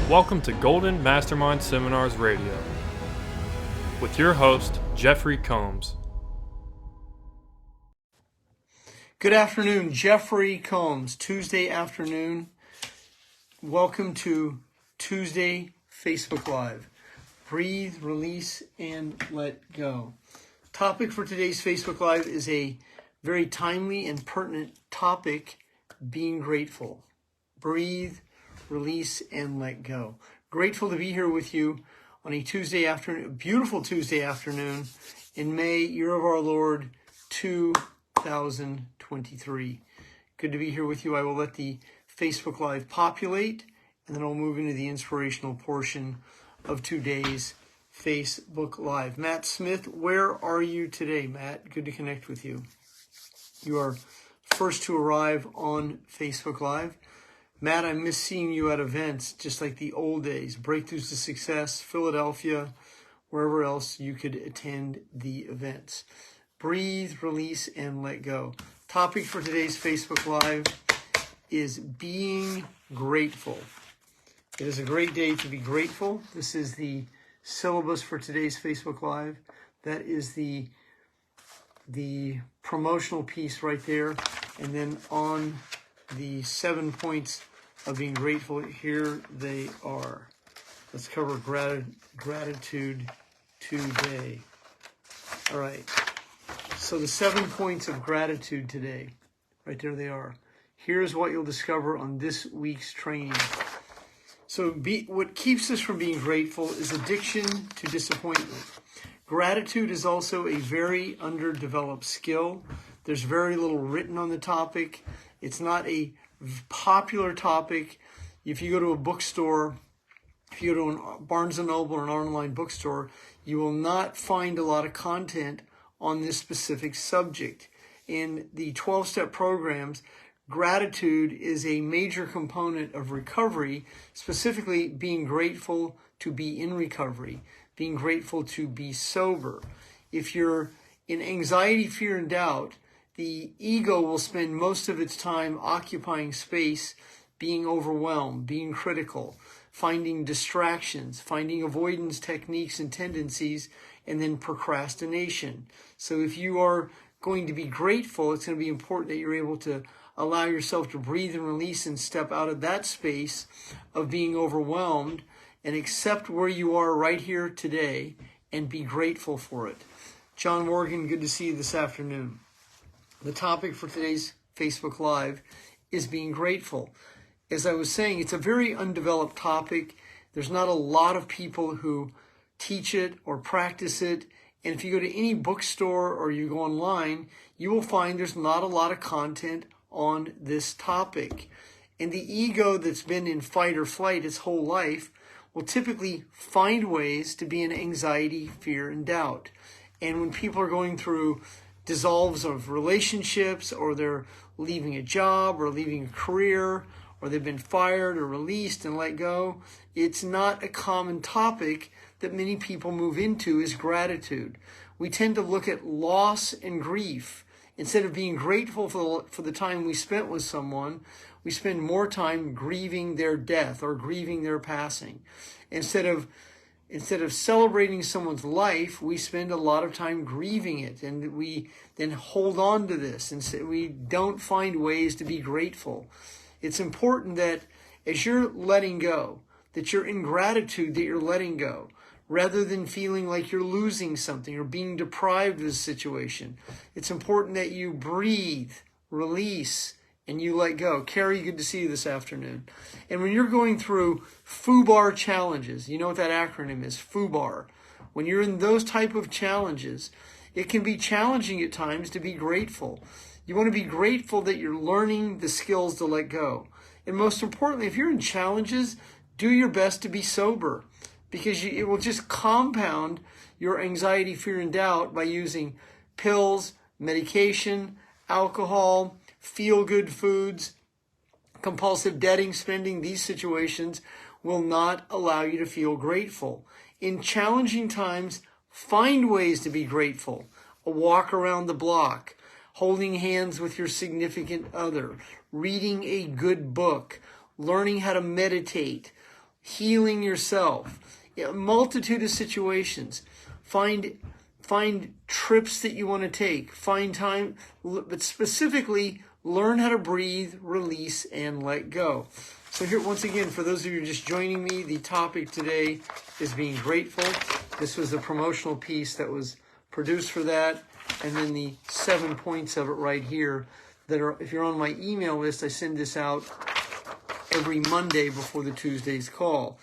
Welcome to Golden Mastermind Seminars Radio with your host, Jeffrey Combs. Good afternoon, Jeffrey Combs, Tuesday afternoon. Welcome to Tuesday Facebook Live. Breathe, release, and let go. Topic for today's Facebook Live is a very timely and pertinent topic, being grateful. Breathe, release, and let go. Grateful to be here with you on a Tuesday afternoon, a beautiful Tuesday afternoon in May, year of our Lord, 2023. Good to be here with you. I will let the Facebook Live populate, and then I'll move into the inspirational portion of today's Facebook Live. Matt Smith, where are you today, Matt? Good to connect with you. You are first to arrive on Facebook Live. Matt, I miss seeing you at events just like the old days. Breakthroughs to Success, Philadelphia, wherever else you could attend the events. Breathe, release, and let go. Topic for today's Facebook Live is being grateful. It is a great day to be grateful. This is the syllabus for today's Facebook Live. That is the promotional piece right there. And then on the 7 points of being grateful, here they are. Let's cover gratitude today. All right. So the 7 points of gratitude today, right there they are. Here's what you'll discover on this week's training. So what keeps us from being grateful is addiction to disappointment. Gratitude is also a very underdeveloped skill. There's very little written on the topic. It's not a popular topic. If you go to a bookstore, if you go to a Barnes & Noble or an online bookstore, you will not find a lot of content on this specific subject. In the 12-step programs, gratitude is a major component of recovery, specifically being grateful to be in recovery, being grateful to be sober. If you're in anxiety, fear, and doubt, the ego will spend most of its time occupying space, being overwhelmed, being critical, finding distractions, finding avoidance techniques and tendencies, and then procrastination. So if you are going to be grateful, it's going to be important that you're able to allow yourself to breathe and release and step out of that space of being overwhelmed and accept where you are right here today and be grateful for it. John Morgan, good to see you this afternoon. The topic for today's Facebook Live is being grateful. As I was saying, it's a very undeveloped topic. There's not a lot of people who teach it or practice it. And if you go to any bookstore or you go online, you will find there's not a lot of content on this topic. And the ego that's been in fight or flight its whole life will typically find ways to be in anxiety, fear, and doubt. And when people are going through dissolves of relationships, or they're leaving a job or leaving a career, or they've been fired or released and let go, it's not a common topic that many people move into is gratitude. We tend to look at loss and grief. Instead of being grateful for the time we spent with someone, we spend more time grieving their death or grieving their passing. Instead of celebrating someone's life, we spend a lot of time grieving it, and we then hold on to this, and so we don't find ways to be grateful. It's important that as you're letting go, that you're in gratitude that you're letting go, rather than feeling like you're losing something or being deprived of a situation. It's important that you breathe, release, and you let go. Carrie, good to see you this afternoon. And when you're going through FUBAR challenges, you know what that acronym is, FUBAR. When you're in those type of challenges, it can be challenging at times to be grateful. You want to be grateful that you're learning the skills to let go. And most importantly, if you're in challenges, do your best to be sober, because it will just compound your anxiety, fear, and doubt by using pills, medication, alcohol, feel-good foods, compulsive debting, spending. These situations will not allow you to feel grateful. In challenging times, find ways to be grateful. A walk around the block, holding hands with your significant other, reading a good book, learning how to meditate, healing yourself, a multitude of situations. Find trips that you want to take. Find time, but specifically learn how to breathe, release, and let go. So here, once again, for those of you just joining me, the topic today is being grateful. This was the promotional piece that was produced for that. And then the 7 points of it right here that are, if you're on my email list, I send this out every Monday before the Tuesday's call.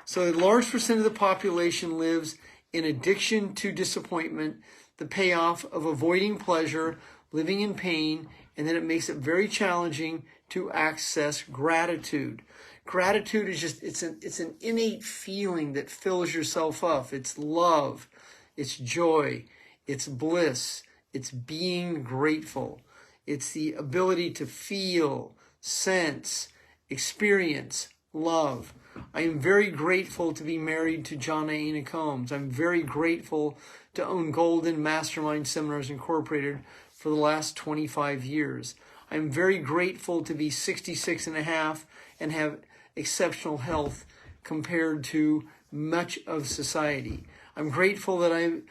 So a large percent of the population lives in addiction to disappointment, the payoff of avoiding pleasure, living in pain, and then it makes it very challenging to access gratitude. Gratitude is just, it's an innate feeling that fills yourself up. It's love, it's joy, it's bliss, it's being grateful. It's the ability to feel, sense, experience love. I am very grateful to be married to John A. Combs. I'm very grateful to own Golden Mastermind Seminars Incorporated for the last 25 years. I'm very grateful to be 66 and a half and have exceptional health compared to much of society. I'm grateful that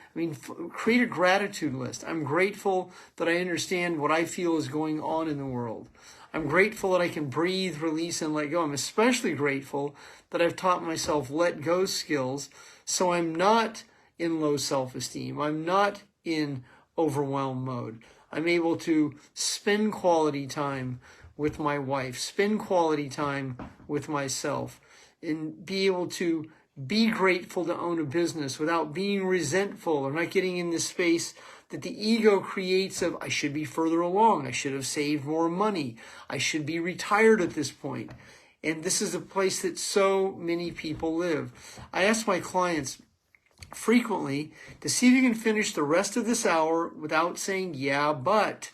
create a gratitude list. I'm grateful that I understand what I feel is going on in the world. I'm grateful that I can breathe, release, and let go. I'm especially grateful that I've taught myself let go skills so I'm not in low self-esteem. I'm not in overwhelm mode. I'm able to spend quality time with my wife, spend quality time with myself, and be able to be grateful to own a business without being resentful or not getting in this space that the ego creates of, I should be further along, I should have saved more money, I should be retired at this point. And this is a place that so many people live. I ask my clients frequently to see if you can finish the rest of this hour without saying, yeah, but.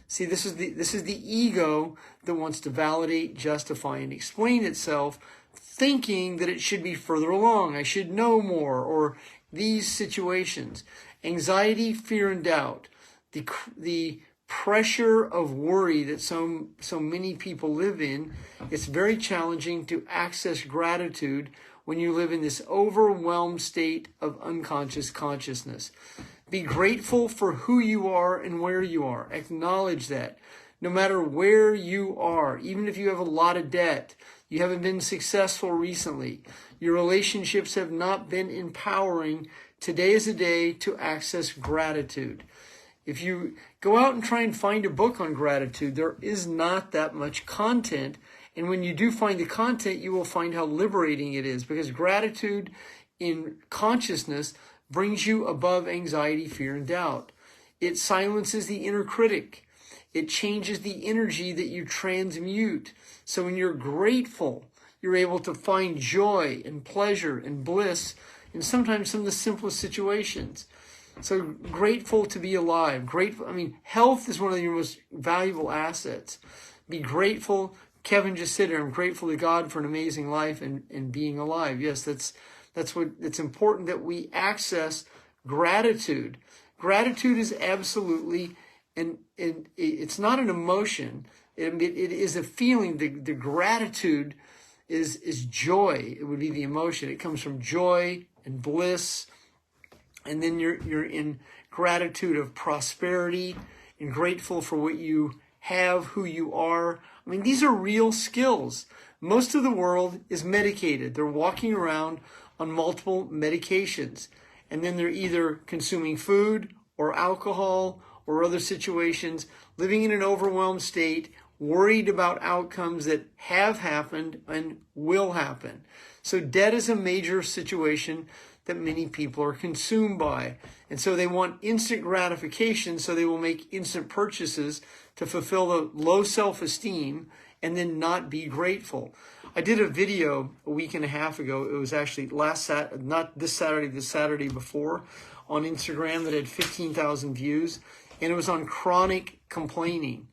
See, this is the ego that wants to validate, justify, and explain itself, thinking that it should be further along, I should know more, or these situations. Anxiety, fear, and doubt, the pressure of worry that so many people live in, it's very challenging to access gratitude when you live in this overwhelmed state of unconscious consciousness. Be grateful for who you are and where you are. Acknowledge that. No matter where you are, even if you have a lot of debt, you haven't been successful recently, your relationships have not been empowering, today is a day to access gratitude. If you go out and try and find a book on gratitude, there is not that much content. And when you do find the content, you will find how liberating it is, because gratitude in consciousness brings you above anxiety, fear, and doubt. It silences the inner critic. It changes the energy that you transmute. So when you're grateful, you're able to find joy and pleasure and bliss in sometimes some of the simplest situations. So grateful to be alive. Health is one of your most valuable assets. Be grateful. Kevin just said here, I'm grateful to God for an amazing life and being alive. Yes, it's important that we access gratitude. Gratitude is absolutely, and it's not an emotion. It is a feeling. The gratitude is joy. It would be the emotion. It comes from joy and bliss. And then you're in gratitude of prosperity and grateful for what you have, who you are. These are real skills. Most of the world is medicated. They're walking around on multiple medications. And then they're either consuming food or alcohol or other situations, living in an overwhelmed state, worried about outcomes that have happened and will happen. So debt is a major situation that many people are consumed by. And so they want instant gratification, so they will make instant purchases to fulfill the low self-esteem and then not be grateful. I did a video a week and a half ago. It was actually not this Saturday, the Saturday before, on Instagram that had 15,000 views. And it was on chronic complaining.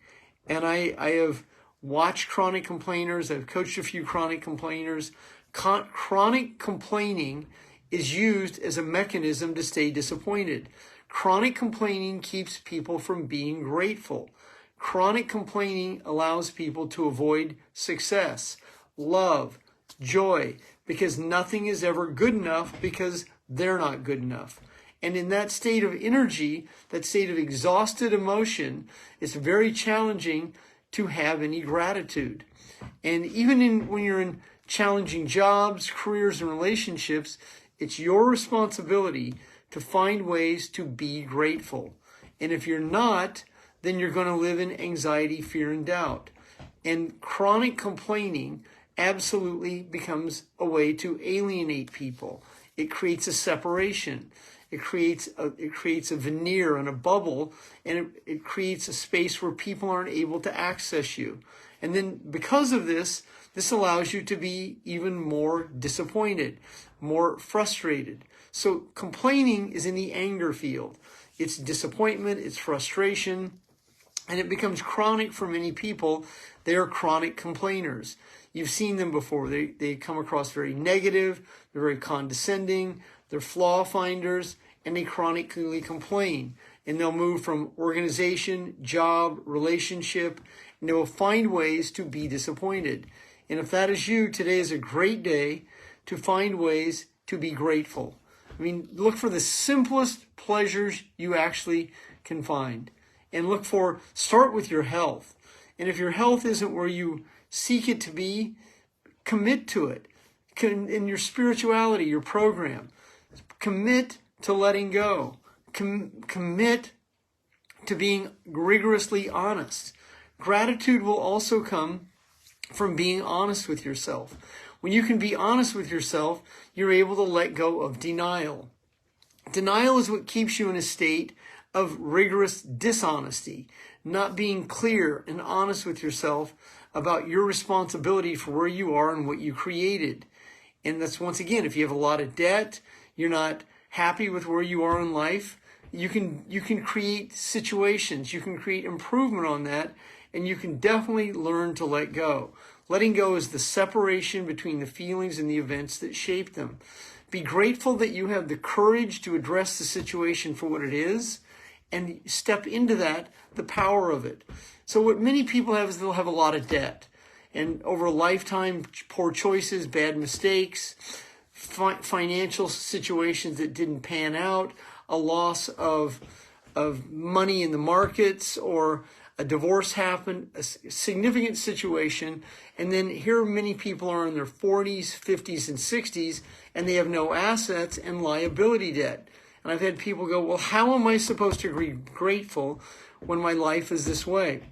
And I have watched chronic complainers. I've coached a few chronic complainers. Chronic complaining is used as a mechanism to stay disappointed. Chronic complaining keeps people from being grateful. Chronic complaining allows people to avoid success, love, joy, because nothing is ever good enough because they're not good enough. And in that state of energy, that state of exhausted emotion, it's very challenging to have any gratitude. And even when you're in challenging jobs, careers, and relationships, it's your responsibility to find ways to be grateful. And if you're not, then you're going to live in anxiety, fear, and doubt. And chronic complaining absolutely becomes a way to alienate people. It creates a separation. It creates a veneer and a bubble, and it creates a space where people aren't able to access you. And then because of this allows you to be even more disappointed, more frustrated. So complaining is in the anger field. It's disappointment, it's frustration, and it becomes chronic for many people. They are chronic complainers. You've seen them before. They come across very negative, they're very condescending, they're flaw finders, and they chronically complain. And they'll move from organization, job, relationship, and they will find ways to be disappointed. And if that is you, today is a great day to find ways to be grateful. I mean, look for the simplest pleasures you actually can find. And start with your health. And if your health isn't where you seek it to be, commit to it. In your spirituality, your program, commit to letting go. Commit to being rigorously honest. Gratitude will also come from being honest with yourself. When you can be honest with yourself, you're able to let go of denial. Denial is what keeps you in a state of rigorous dishonesty, not being clear and honest with yourself about your responsibility for where you are and what you created. And that's, once again, if you have a lot of debt, you're not happy with where you are in life, you can create situations, you can create improvement on that, and you can definitely learn to let go. Letting go is the separation between the feelings and the events that shape them. Be grateful that you have the courage to address the situation for what it is and step into the power of it. So what many people have is they'll have a lot of debt. And over a lifetime, poor choices, bad mistakes, financial situations that didn't pan out, a loss of money in the markets, or a divorce happened, a significant situation, and then here many people are in their 40s, 50s, and 60s, and they have no assets and liability debt. And I've had people go, well, how am I supposed to be grateful when my life is this way?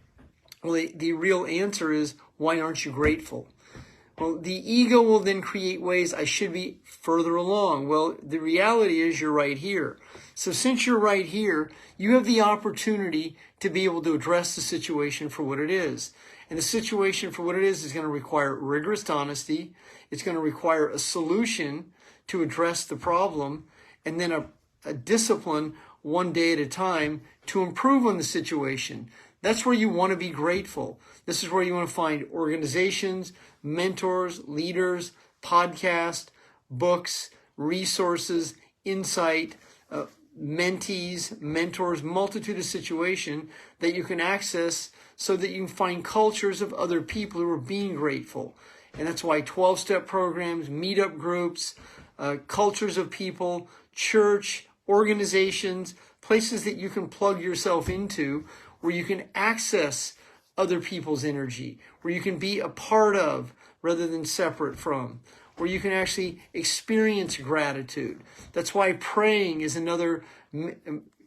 Well, the real answer is, why aren't you grateful? Well, the ego will then create ways I should be further along. Well, the reality is you're right here. So since you're right here, you have the opportunity to be able to address the situation for what it is. And the situation for what it is going to require rigorous honesty. It's going to require a solution to address the problem, and then a discipline one day at a time to improve on the situation. That's where you want to be grateful. This is where you want to find organizations, mentors, leaders, podcasts, books, resources, insight, mentees, mentors, multitude of situations that you can access so that you can find cultures of other people who are being grateful. And that's why 12-step programs, meetup groups, cultures of people, church, organizations, places that you can plug yourself into where you can access other people's energy, where you can be a part of rather than separate from, where you can actually experience gratitude. That's why praying is another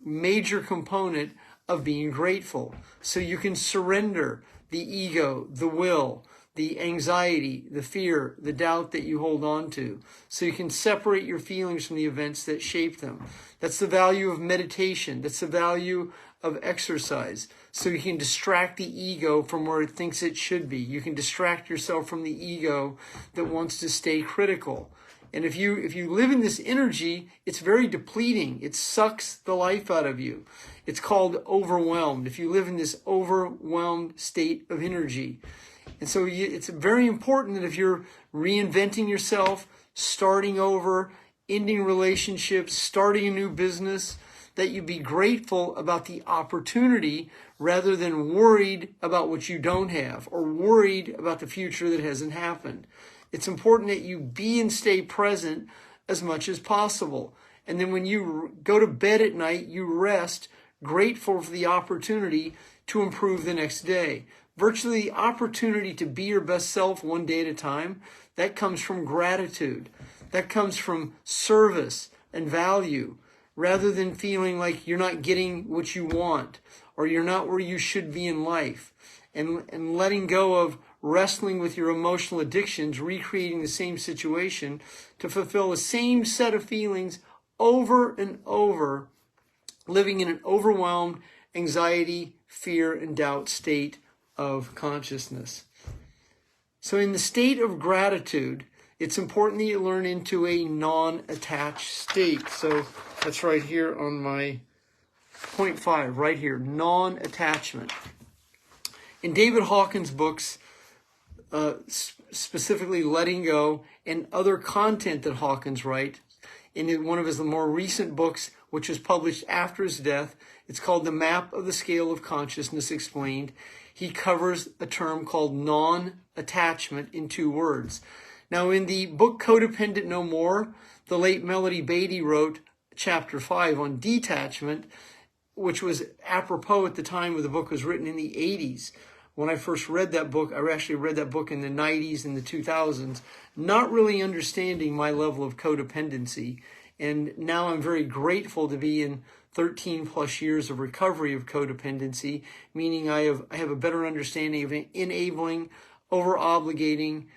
major component of being grateful. So you can surrender the ego, the will, the anxiety, the fear, the doubt that you hold on to. So you can separate your feelings from the events that shape them. That's the value of meditation. That's the value of exercise. So you can distract the ego from where it thinks it should be. You can distract yourself from the ego that wants to stay critical. And if you live in this energy, it's very depleting. It sucks the life out of you. It's called overwhelmed. If you live in this overwhelmed state of energy. And so it's very important that if you're reinventing yourself, starting over, ending relationships, starting a new business, that you be grateful about the opportunity rather than worried about what you don't have or worried about the future that hasn't happened. It's important that you be and stay present as much as possible. And then when you go to bed at night, you rest, grateful for the opportunity to improve the next day. Virtually the opportunity to be your best self one day at a time, that comes from gratitude. That comes from service and value, rather than feeling like you're not getting what you want or you're not where you should be in life. And letting go of wrestling with your emotional addictions, recreating the same situation to fulfill the same set of feelings over and over, living in an overwhelmed anxiety, fear, and doubt state of consciousness. So in the state of gratitude, it's important that you learn into a non-attached state. So that's right here on my point 5, right here, non-attachment. In David Hawkins' books, specifically Letting Go, and other content that Hawkins writes, in one of his more recent books, which was published after his death, it's called The Map of the Scale of Consciousness Explained. He covers a term called non-attachment in 2 words. Now, in the book Codependent No More, the late Melody Beatty wrote chapter 5 on detachment, which was apropos at the time when the book was written in the 80s. When I first read that book, I actually read that book in the 90s and the 2000s, not really understanding my level of codependency. And now I'm very grateful to be in 13 plus years of recovery of codependency, meaning I have a better understanding of enabling, over-obligating,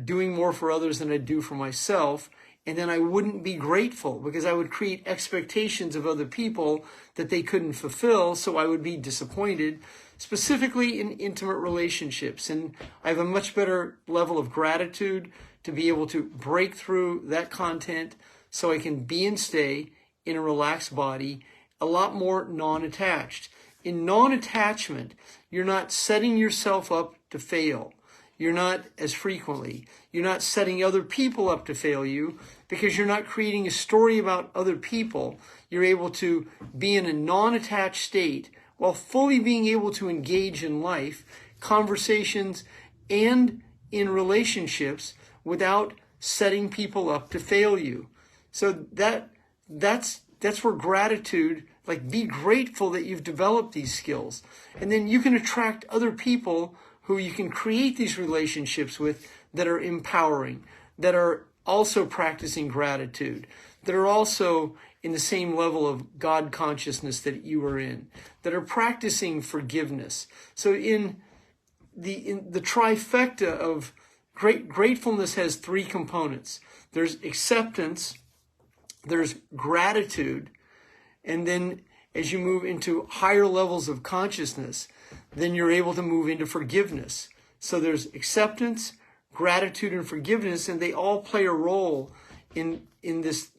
doing more for others than I do for myself. And then I wouldn't be grateful because I would create expectations of other people that they couldn't fulfill, so I would be disappointed, specifically in intimate relationships. And I have a much better level of gratitude to be able to break through that content so I can be and stay in a relaxed body, a lot more non-attached. In non-attachment, you're not setting yourself up to fail. You're not as frequently. You're not setting other people up to fail you because you're not creating a story about other people. You're able to be in a non-attached state while fully being able to engage in life, conversations, and in relationships without setting people up to fail you. So that's where gratitude, like be grateful that you've developed these skills. And then you can attract other people who you can create these relationships with that are empowering, that are also practicing gratitude, that are also in the same level of God consciousness that you are in, that are practicing forgiveness. So in the trifecta of gratefulness has 3 components. There's acceptance, there's gratitude, and then as you move into higher levels of consciousness, then you're able to move into forgiveness. So there's acceptance, gratitude, and forgiveness, and they all play a role in this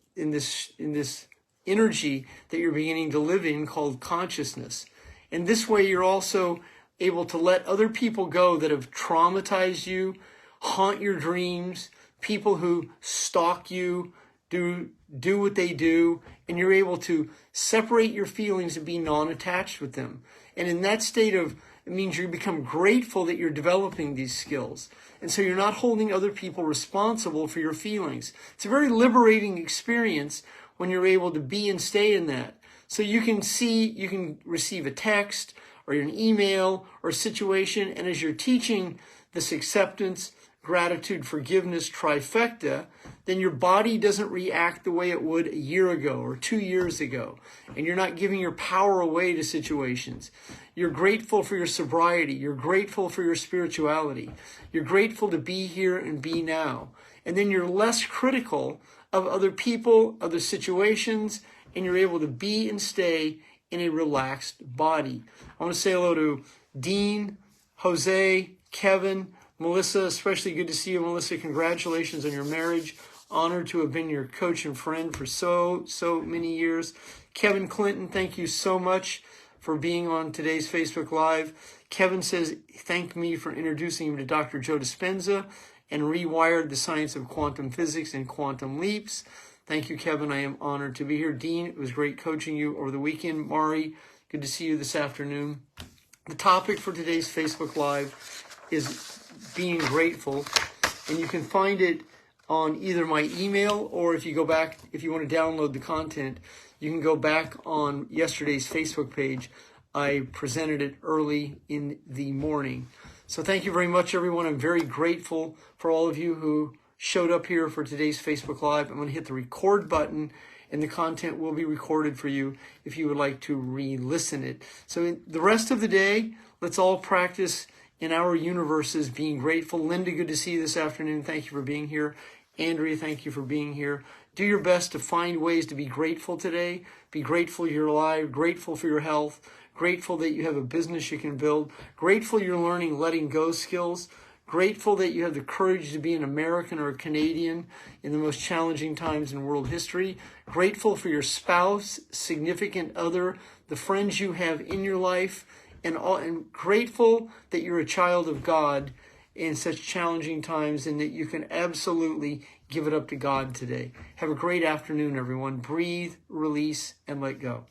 energy that you're beginning to live in called consciousness. And this way you're also able to let other people go that have traumatized you, haunt your dreams, people who stalk you, do what they do, and you're able to separate your feelings and be non-attached with them. And in that state of, it means you become grateful that you're developing these skills. And so you're not holding other people responsible for your feelings. It's a very liberating experience when you're able to be and stay in that. So you can receive a text or an email or a situation, and as you're teaching this acceptance, gratitude, forgiveness trifecta, then your body doesn't react the way it would a year ago or 2 years ago. And you're not giving your power away to situations. You're grateful for your sobriety. You're grateful for your spirituality. You're grateful to be here and be now. And then you're less critical of other people, other situations, and you're able to be and stay in a relaxed body. I want to say hello to Dean, Jose, Kevin, Melissa, especially good to see you, Melissa. Congratulations on your marriage. Honored to have been your coach and friend for so many years. Kevin Clinton, thank you so much for being on today's Facebook Live. Kevin says, thank me for introducing him to Dr. Joe Dispenza and rewired the science of quantum physics and quantum leaps. Thank you, Kevin. I am honored to be here. Dean, it was great coaching you over the weekend. Mari, good to see you this afternoon. The topic for today's Facebook Live is being grateful. And you can find it on either my email, or if you go back, if you want to download the content, you can go back on yesterday's Facebook page. I presented it early in the morning. So thank you very much, everyone. I'm very grateful for all of you who showed up here for today's Facebook Live. I'm going to hit the record button, and the content will be recorded for you if you would like to re-listen it. So in the rest of the day, let's all practice in our universes being grateful. Linda, good to see you this afternoon. Thank you for being here. Andrea, thank you for being here. Do your best to find ways to be grateful today. Be grateful you're alive, grateful for your health, grateful that you have a business you can build, grateful you're learning letting go skills, grateful that you have the courage to be an American or a Canadian in the most challenging times in world history, grateful for your spouse, significant other, the friends you have in your life, and grateful that you're a child of God in such challenging times, and that you can absolutely give it up to God today. Have a great afternoon, everyone. Breathe, release, and let go.